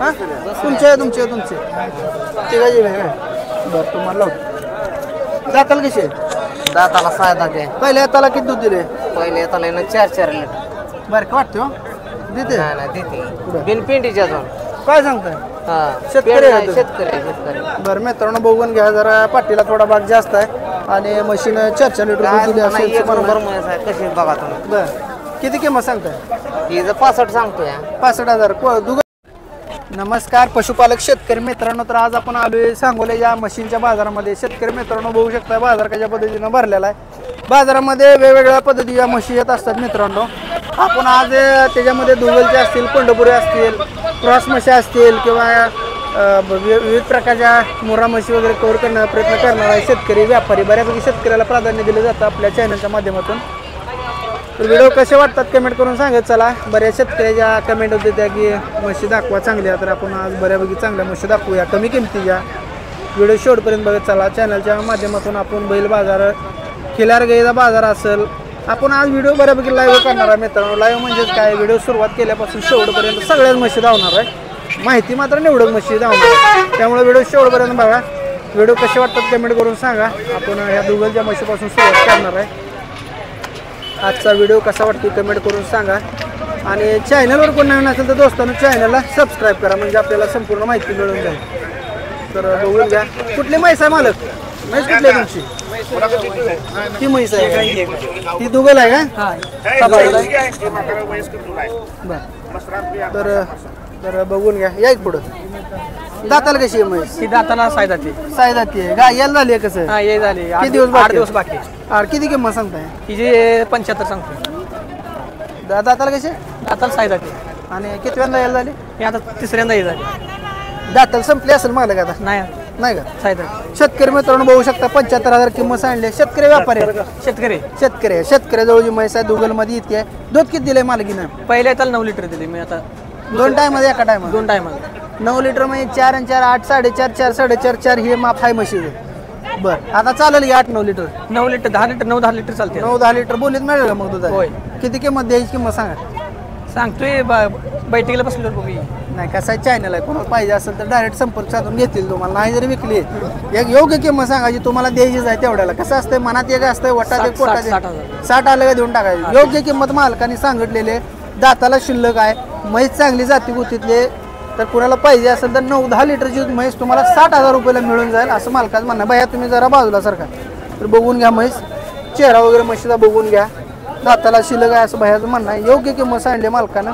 हा तुमचे तिघाची बरं तुम्हाला लावतो दाताल कसे दाताला 6 दात आहे. पहिल्या हाताला किती दूध दिले पहिले येताला 4 लिटर. बरं का वाटतो देते नाही देते बिन पिंडीच्या अजून. काय सांगताय हा शेतकरी आहे तुम्ही? शेतकरी. बरं मित्रांनो बघून घ्या जरा पाठीला थोडा भाग जास्त आहे आणि मशीन 4 लिटर दूध दिली असेल एक नंबर म्हैस आहे. कशी बघा तुम्ही. बरं किती किंमत सांगताय हिचं 65 सांगतोय. 65,000 दुग. नमस्कार पशुपालक शेतकरी मित्रांनो, तर आज आपण आलोय सांगोले या मशीनच्या बाजारामध्ये. शेतकरी मित्रांनो बघू शकता बाजार कशा पद्धतीनं भरलेला आहे. बाजारामध्ये वेगवेगळ्या पद्धतीच्या म्हशी येत असतात मित्रांनो. आपण आज त्याच्यामध्ये दुगलचे असतील, पंढरपुरी असतील, क्रॉस म्हशी असतील किंवा विविध प्रकारच्या मुर्रा म्हशी वगैरे कव्हर करण्याचा प्रयत्न करणार आहे. शेतकरी व्यापारी बऱ्यापैकी शेतकऱ्याला प्राधान्य दिलं जातं आपल्या चॅनलच्या माध्यमातून. तर व्हिडिओ कसे वाटतात कमेंट करून सांगत चला. बऱ्याच शेतकऱ्याच्या कमेंट होते त्या की म्हशी दाखवा चांगल्या, तर आपण आज बऱ्यापैकी चांगल्या म्हशी दाखवूया कमी किमतीच्या. व्हिडिओ शेवटपर्यंत बघत चला. चॅनलच्या माध्यमातून आपण बैल बाजार, खिलार गाईचा बाजार असेल, आपण आज व्हिडिओ बऱ्यापैकी लाईव्ह करणार आहे मित्रांनो. लाईव्ह म्हणजेच काय, व्हिडिओ सुरुवात केल्यापासून शेवटपर्यंत सगळ्याच म्हशी धावणार आहे. माहिती मात्र निवडक म्हशी धावणार आहे. त्यामुळे व्हिडिओ शेवटपर्यंत बघा. व्हिडिओ कसे वाटतात कमेंट करून सांगा. आपण ह्या दुगलच्या म्हशीपासून सुरुवात करणार आहे. आजचा व्हिडिओ कसा वाटतो कमेंट करून सांगा. आणि चॅनलवर कोण नवीन असेल तर दोस्तांनो चॅनलला सबस्क्राईब करा, म्हणजे आपल्याला संपूर्ण माहिती मिळून जाईल. तर बघून घ्या. कुठली म्हैस आहे मालक? म्हैस कुठली आहे तुमची? ती म्हैस आहे, ती दुगल आहे का? बरं तर बघून घ्या. या एक पुढं. दाताला कशी आहे म्हैस? ही दाताला 6 दाती. 6 दाती आहे. गाय यायला झाली आहे कसं? हा ये झाली. किती दिवस 8 दिवस बाकी. किती किंमत सांगताय? हिची 75 सांगतो. दाताला कशी? दाताला 6 दाती. आणि कितव्यांदा यायला झाली? ही आता तिसऱ्यांदा ये झाली. दाताला संपली असेल मालक आता? नाही का? 6 दाती. शेतकरी मित्रांनो बघू शकता 75,000 किंमत सांगली. शेतकरी व्यापारी शेतकऱ्याजवळ जी म्हैस आहे दुगल मध्ये येते. दूध किती दिलंय मालकीनं? पहिल्या त्याला 9 लिटर दिली मी. आता 2 टायमध्ये एका टायमा? 2 टायमाला 9 लिटर म्हणजे 4 आणि 4 8 4.5 4 4.5 4 हे माप आहे म्हशीचं. बरं आता चालेल की 8-9 लिटर? 9 लिटर 10 लिटर 9-10 लिटर चालते. 9-10 लिटर बोलीत मिळेल का मग दुधा? होय. किती किंमत द्यायची किंमत सांगा. सांगतोय बैठकीला बसलो बघू. नाही कसा चॅनल आहे, कोणाला पाहिजे असेल तर डायरेक्ट संपर्क साधून घेतील तुम्हाला. नाही जरी विकली एक योग्य किंमत सांगायची तुम्हाला द्यायचीच आहे तेवढ्याला. कसं असतं मनात एक असतं वटात एक पोटात 60 आलं का देऊन टाकायची. योग्य किंमत मालकाने सांगितलेले. दाताला शिल्लक आहे, म्हैस चांगली जाती गुतीतले. तर कुणाला पाहिजे असेल तर 9-10 लिटरची म्हैस तुम्हाला 60,000 रुपयाला मिळून जाईल असं मालकाचं म्हणणं. बाया तुम्ही जरा बाजूला सारखा तर बघून घ्या म्हैस. चेहरा वगैरे म्हशीचा बघून घ्या. दाताला शिल्लक आहे असं बायाचं म्हणणं आहे. योग्य किंमत सांगली मालकानं.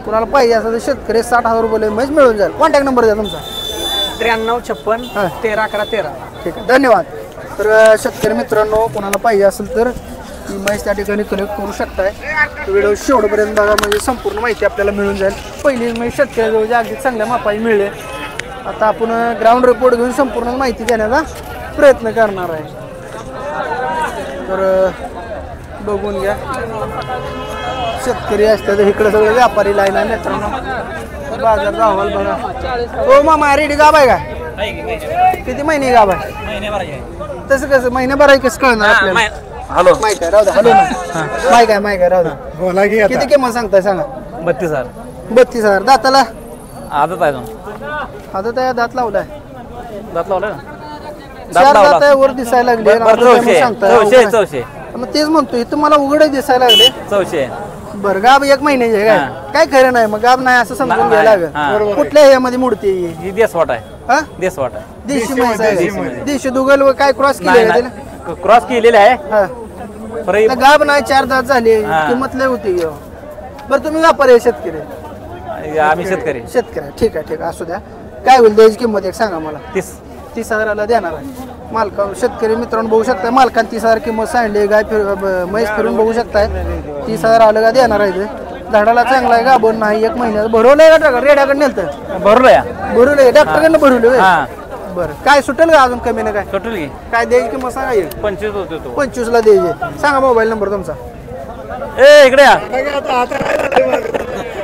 कुणाला पाहिजे असेल तर शेतकरी 60,000 रुपयाला म्हैस मिळून जाईल. कॉन्टॅक्ट नंबर द्या तुमचा. 9356 13 11 13. ठीक आहे धन्यवाद. तर शेतकरी मित्रांनो कुणाला पाहिजे असेल तर ही म्हैस त्या ठिकाणी कलेक्ट करू शकताय. व्हिडिओ शेवटपर्यंत बघा म्हणजे संपूर्ण माहिती आपल्याला मिळून जाईल. पहिली म्हैस शेतकऱ्याजवळ अगदी चांगल्या मापाई मिळले. आता आपण ग्राउंड रिपोर्ट घेऊन संपूर्ण माहिती देण्याचा प्रयत्न करणार आहे. तर बघून घ्या. शेतकरी असतात इकडे सगळे व्यापारी लाईन आहे मित्रांनो. बाजार अहवाल बघा. हो मामा रेडी गाब आहे का? किती महिने गाब आहे? तसं कसं महिन्याभर आहे कसं कळणार आपल्याला? हॅलो माहिती आहे राहू द्या. हॅलो ना माहिती आहे राहू द्या. किती किंमत सांगताय सांगा? 32,000. 32,000. दाताला आदत आहे. आता त्या दात लावलाय. दात लावला ना? 4 दात आहे वर दिसायला लागले. चौशे. मग तेच म्हणतोय तुम्हाला उघडे दिसायला लागले. 400. बरं गाब 1 महिन्याचे आहे काय खरं नाही मग गाब नाही असं समजून घ्यायला लागेल. कुठल्या ह्यामध्ये मूर्ती ही देशवाट आहे. हा देशवाट आहे. देशी म्हैस आहे. देशी दुगल काय क्रॉस केली? क्रॉस केलेले आहे. गाब नाही 4 दात झाले. किंमत लय होती. बरं तुम्ही व्यापारी आहे शेतकरी? आम्ही शेतकरी. ठीक आहे असू द्या. काय होईल द्यायची किंमत एक सांगा मला. 30,000 देणार आहे मालका. शेतकरी मित्रांनो बघू शकताय मालकाने 30,000 किंमत सांगली. गाय म्हैस फिरून बघू शकताय. 30,000 आलं का देणार आहे. झाडाला चांगला आहे गाभण नाही. 1 महिन्यात भरवलंय का? रेड्याकडे नेलतं भरवलंय डॉक्टरकडनं भरवलं. बरं काय सुटेल का अजून कमी ना? काय सुटेल की? काय द्यायची किंमत सांगा. 25 होते. 25ला द्यायचे. सांगा मोबाईल नंबर तुमचा. इकडे या.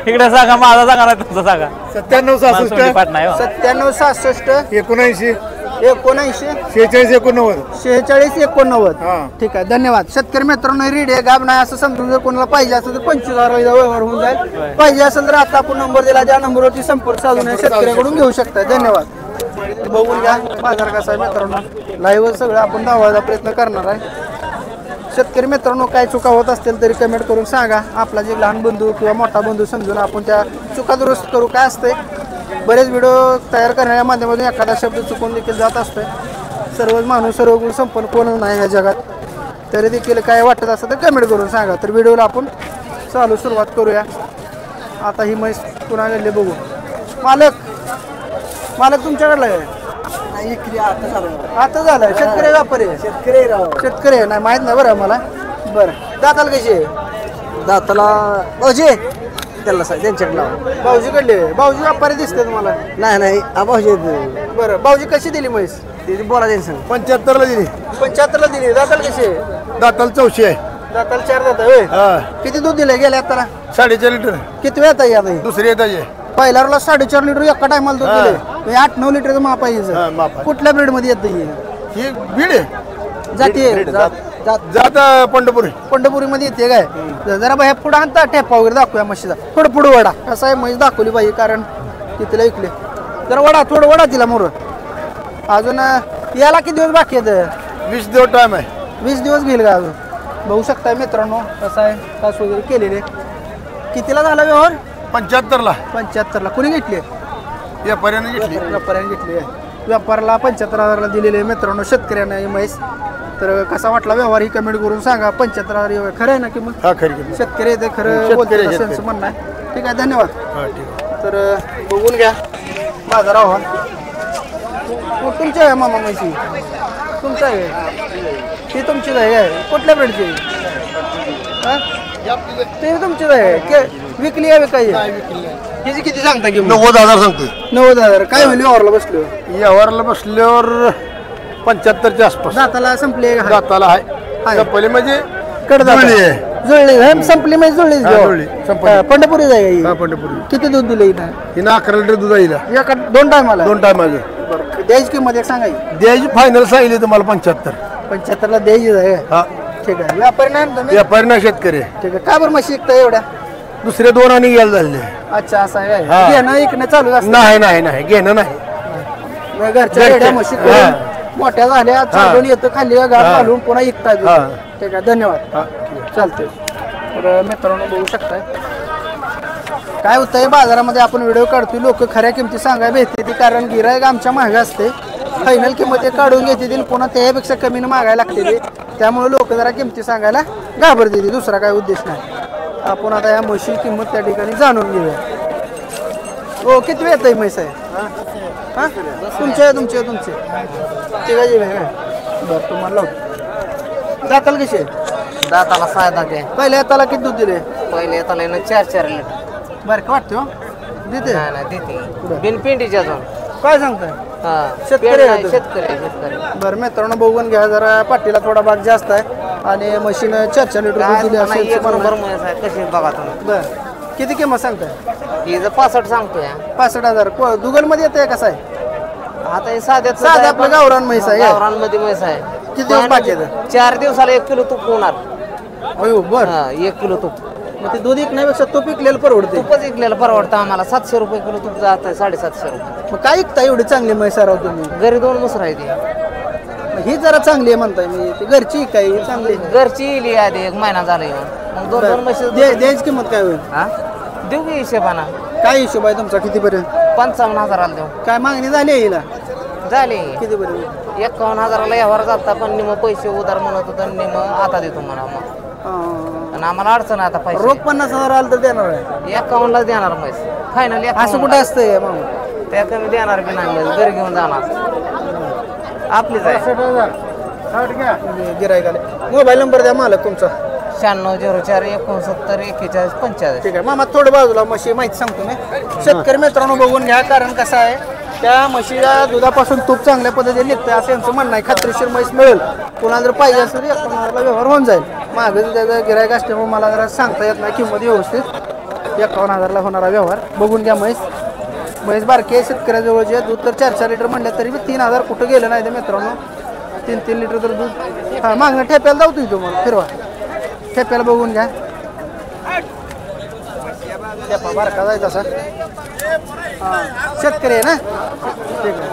इकडे सांगा माझा सांगा तुमचा सांगा. 97 67 79 79 46 89. 46 89. हा. ठीक आहे, धन्यवाद. शेतकरी मित्रांनो, रीड आहे गाब नाही असं समजून जर कोणाला पाहिजे असेल तर 25,000 व्यवहार होऊन जाईल. पाहिजे असेल तर आता आपण नंबर दिला त्या नंबरवरती संपर्क साधून शेतकऱ्याकडून घेऊ शकता. धन्यवाद. बघून घ्या बाजार कसा आहे मित्रांनो. लाईव्ह सगळं आपण दाखवायचा प्रयत्न करणार आहे. शेतकरी मित्रांनो, काय चुका होत असतील तरी कमेंट करून सांगा. आपला जे लहान बंधू किंवा मोठा बंधू समजून आपण त्या चुका दुरुस्त करू. काय असते, बरेच व्हिडिओ तयार करण्याच्या माध्यमातून एखादा शब्द चुकून देखील जात असतोय. सर्वच माणूस सर्व गुण संपन्न कोण नाही या जगात. तरी देखील काय वाटत असतं तर कमेंट करून सांगा. तर व्हिडिओला आपण सुरुवात करूया. आता ही म्हैस पुन्हा गेले बघू. मालक तुमच्याकडला आहे आता झालं. शेतकरी व्यापारी आहे? शेतकरी आहे. नाही माहित नाही बरं मला. बरं, दाताला कशी आहे? दाताला भाऊजी त्याला त्यांच्याकडे भाऊजीकडले. भाऊजी व्यापारी दिसते तुम्हाला? नाही भाऊजी बरं, भाऊजी कशी दिली म्हैस? बोला त्यांचं 75 ला दिली. 75 ला दिली. दाताला कशी आहे? दाताला 84 आहे. दाताला 4 दात होय. हा. किती दूध दिले गेले आता? 4.5 लिटर. किती वेळ आता? दुसरी येताचे. पहिल्या रोला 4.5 लिटर एका टायमाला दूध दिले. 8-9 लिटरचं माप आहे हिचं. माप आहे. कुठल्या ब्रीड मध्ये येतं ही बीड आहे. जाती? जात पंढरपूर. पंढरपुरी मध्ये येते काय? जरा बाहेर पुढे आणता ठेपा वगैरे दाखवूया म्हशीचा. थोडं पुढे वडा कसं आहे म्हैस दाखवली पाहिजे कारण तिला ऐकले. तर वडा थोडं वडा तिला मोर. अजून याला किती दिवस बाकी आहेत? 20 दिवस टाइम आहे. 20 दिवस घेईल का अजून? बघू शकताय मित्रांनो कसं आहे तास वगैरे केलेले. कितीला झाला व्यवहार? 75 ला. 75 ला. कुणी घेतली? व्यापाऱ्याने घेतली. व्यापाऱ्याने घेतली आहे. व्यापाराला 75,000 दिलेले मित्रांनो शेतकऱ्यांना ही म्हैस. तर कसा वाटला व्यवहार ही कमेंट करून सांगा. 75,000 खरं आहे ना किंमत? हा खरी किंमत. शेतकरी आहे ते खरं बोलतात असं त्यांचं म्हणणं आहे. ठीक आहे, धन्यवाद. हा ठीक आहे. तर बघून घ्या बाजार आव्हान. तुमची आहे मामा म्हैशी? तुमचं आहे? ती तुमचीच आहे? कुठल्या ब्रेडची? ते तुमचीच आहे? विकली आहे विकायची? हिची किती सांगता की? 90,000 सांगतोय. 90,000. काय होईल व्यवहारला बसलो? यावरला बसल्यावर 75च्या आसपास. दाताला संपली का? दाताला आहे. संपली म्हणजे जुळली संपली म्हणजे जुळली. जुळली. संपली. पंढरपुरी जाय ही? हा पंढरपूर. किती दूध दिलं इथं? हिनं 11 लिटर दूध आहे. एका 2 टायमाला? 2 टायमाचं. बरं, द्यायची किंमत एक सांगायची. द्यायची फायनल सांगितली तुम्हाला 75. 75 ला द्यायची आहे? हा. ठीक आहे. व्यापारी नाही ना तुम्ही? व्यापारी ना शेतकरी. ठीक आहे. काय बरं म्हशी विकता एवढ्या? दुसरे 2 आणि गेल झाले. अच्छा, असं आहे हा. काय? घेणं इकडे चालू असतं? नाही घेणं नाही. घरच्या एवढ्या म्हशी करून मोठ्या झाल्या चालून येतं खाली गाड घालून पुन्हा विकता. ठीक आहे, धन्यवाद. चालतंय. तर मित्रांनो बघू शकताय काय होतंय बाजारामध्ये. आपण व्हिडिओ काढतोय, लोक खऱ्या किमती सांगायला भेटते ती कारण गिरायक आमच्या महाग असते. फायनल किंमत काढून घेते पुन्हा त्यापेक्षा कमीनं मागायला लागते. त्यामुळे लोक जरा किमती सांगायला घाबरते. दुसरा काय उद्देश नाही. आपण आता या म्हशी किंमत त्या ठिकाणी जाणून घेऊया. हो, किती वेळ येत म्हैस आहे? हा, तुमचे तिघाची वेळ आहे. बरं, तुम्हाला लावतो. दाताला कशी आहे? दाताला 6 दात आहे. पहिल्या हाताला किती दूध दिले? पहिले येताला 4 लिटर. बरं का वाटतं? देते नाही देते बिनपिंडीच्या अजून. काय सांगताय? हा शेतकरी आहे तुम्ही? शेतकरी. बरं मित्रांनो बघून घ्या. जरा पाठीला थोडा भाग जास्त आहे आणि मशीन 4 लिटर दूध दिले असेल. बरोबर कशी बघा तुम्ही. बरं, किती किंमत सांगताय? हिचं 65 सांगतोय. 65,000. दुगल मध्ये येते कसं आहे? आता हे साध्यात साधं आपलं गावरान म्हैस आहे. गावरानमध्ये म्हैस आहे. किती दिवस बाकी आहेत? 4 दिवसाला 1 किलो तूप होणार. अयो बरं. हा 1 किलो तूप. मग ते दूध विकण्यापेक्षा तूप विकलेलं परवडते. तूपच विकलेलं परवडतं आम्हाला. 700 रुपये किलो तूप जात आहे. 750 रुपये. मग काय विकता एवढी चांगली म्हैस राव तुम्ही? घरी 2 मसर आहे ती. मग ही जरा चांगली आहे म्हणताय मी. ती घरची काय चांगली? घरची येली आधी 1 महिना झाला येऊन. मग 2 म्हशी द्यायची किंमत काय होईल? हा देऊ की हिशेबाना. काय हिशोब आहे तुमचा? कितीपर्यंत? 55,000 देऊ. काय मागणी झाली आहे हिला? झाली. कितीपर्यंत? 51,000ला व्यवहार जाता पण निम पैसे उधार म्हणत होतं निम आता देतो म्हणा. मग आणि आम्हाला अडचण आहे आता पैसे. रोख 50,000 आलं तर देणार आहे? 51ला देणार म्हैस फायनल. असं कुठं असतंय मग? त्या कमी देणार बी नाही म्हैस. घरी घेऊन जाणार आपलीच आहे. गिरायकाले मोबाईल नंबर द्या मालक तुमचा. 9604 69 41 45. ठीक आहे मामा, थोडं बाजूला म्हशी माहिती सांगतो मी. शेतकरी मित्रांनो बघून घ्या कारण कसं आहे त्या म्हशीच्या दुधापासून तूप चांगल्या पद्धतीने निघतं असं यांचं म्हणणं आहे. खात्रीशीर म्हैस मिळेल. कोणाला जर पाहिजे असेल तर कोणाला व्यवहार होऊन जाईल. मागं त्याचं गिरायक असल्यामुळे मला जरा सांगता येत नाही किंमत व्यवस्थित. 51,000ला होणारा व्यवहार. बघून घ्या म्हैस. म्हैस बारके शेतकऱ्याजवळचे दूध तर 4-4 लिटर म्हणलं तरी बी 3,000 कुठं गेलं नाही ते मित्रांनो. 3-3 लिटर तर दूध. हां मागणं ठेप्याला जाऊ तुम्हाला फिरवा ठेप्याला बघून घ्या. ठेपा बारका जायचा सर. हां शेतकरी आहे ना ठीक आहे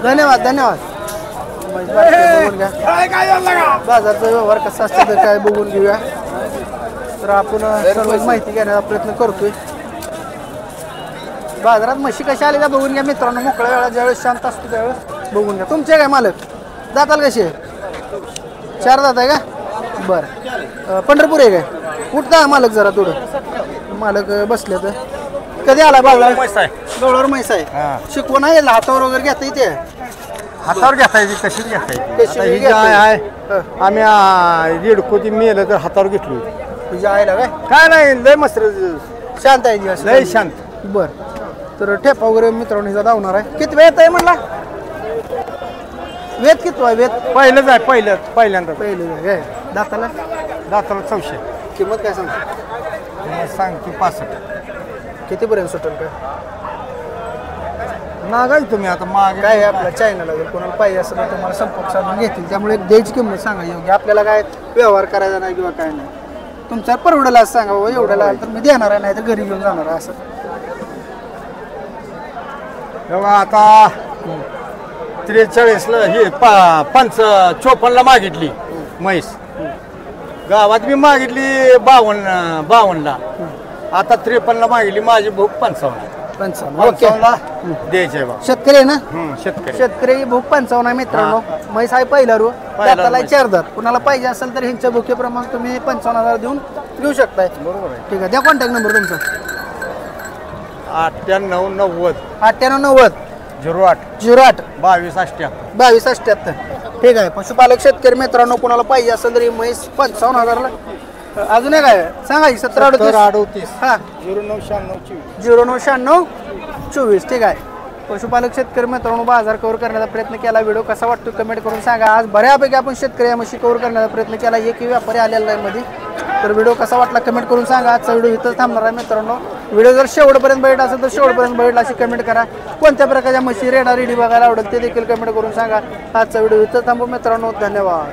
धन्यवाद धन्यवाद. म्हैस बारके बघून घ्या. बाजारचा व्यवहार कसा असतो तर काय बघून घेऊया. तर आपण सर्व माहिती घेण्याचा प्रयत्न करतोय. बाजारात म्हशी कशा आल्या बघून घ्या मित्रांनो. मोकळ्या वेळा ज्यावेळेस शांत असतो त्यावेळेस बघून घ्या. तुमचे काय मालक दाताल कसे 4 दात आहे का बरं. पंढरपूर आहे काय उठता मालक जरा थोडं मालक बसले तर. कधी आला बाजारात गवळावर म्हैस आहे शिकवण आहे हातावर वगैरे घेता इथे हातावर घेता येते कशीच घेता येते. कशी आता ही जी घेता आहे येते? आम्ही रेडकोची मेलं तर हातावर घेतली. तुझ्या आईला काय काय नाही लय मस्त शांत आहे दिवस लय शांत. बरं तर ठेपा वगैरे मित्रांनो हिचा धावणार आहे. किती वेळ आहे म्हणला वेद किती आहे वेद पहिलंच आहे पहिल्यांदा पहिले काय दाताला दाताला 400 किंमत काय सांगतो सांगतो 65. कितीपर्यंत सुटेल काय नागाय तुम्ही आता मागे काय आहे आपल्या चायनाला जर कोणाला पाहिजे असेल तर तुम्हाला संपर्क साधून घेतील त्यामुळे एक द्यायची किंमत सांगा योग्य. आपल्याला काय व्यवहार करायचा नाही किंवा काय नाही तुमच्या परवडेला सांगा बाबा एवढ्याला आलं तर मी देणार आहे नाही तर घरी घेऊन जाणार आहे असं. बघा आता 43ला हे 54ला मागितली म्हैस. गावात मी मागितली 52ला आता 53ला मागितली. माझी भूक 55 ओके द्यायचे बा. शेतकरी आहे ना शेतकरी भूक 55 आहे मित्रांनो. म्हैस आहे पहिला रू त्याला 4 दात. कुणाला पाहिजे असेल तर ह्यांच्या भुकेप्रमाणे तुम्ही 55,000 देऊन घेऊ शकताय. बरोबर आहे. ठीक आहे द्या कॉन्टॅक्ट नंबर तुमचा 9890 9890 08 08 2288. 2278 ठीक आहे. पशुपालक शेतकरी मित्रांनो कोणाला पाहिजे असेल तर ही म्हैस 55,000ला. अजून एक आहे सांगा 1738 हां 0996 ठीक आहे. पशुपालक शेतकरी मित्रांनो बाजार कव्हर करण्याचा प्रयत्न केला. व्हिडिओ कसा वाटतो कमेंट करून सांगा. आज बऱ्यापैकी आपण शेतकरी या म्हशी कव्हर करण्याचा प्रयत्न केला. एकही व्यापारी आलेला नाही मध्ये. तर व्हिडिओ कसा वाटला कमेंट करून सांगा. आजचा व्हिडिओ इथंच थांबणार आहे मित्रांनो. व्हिडिओ जर शेवटपर्यंत बघितला असेल तर शेवटपर्यंत बघितला अशी कमेंट करा. कोणत्या प्रकारच्या म्हशी रेडी बघायला आवडेल ते देखील कमेंट करून सांगा. आजचा व्हिडिओ इथंच थांबू मित्रांनो. धन्यवाद.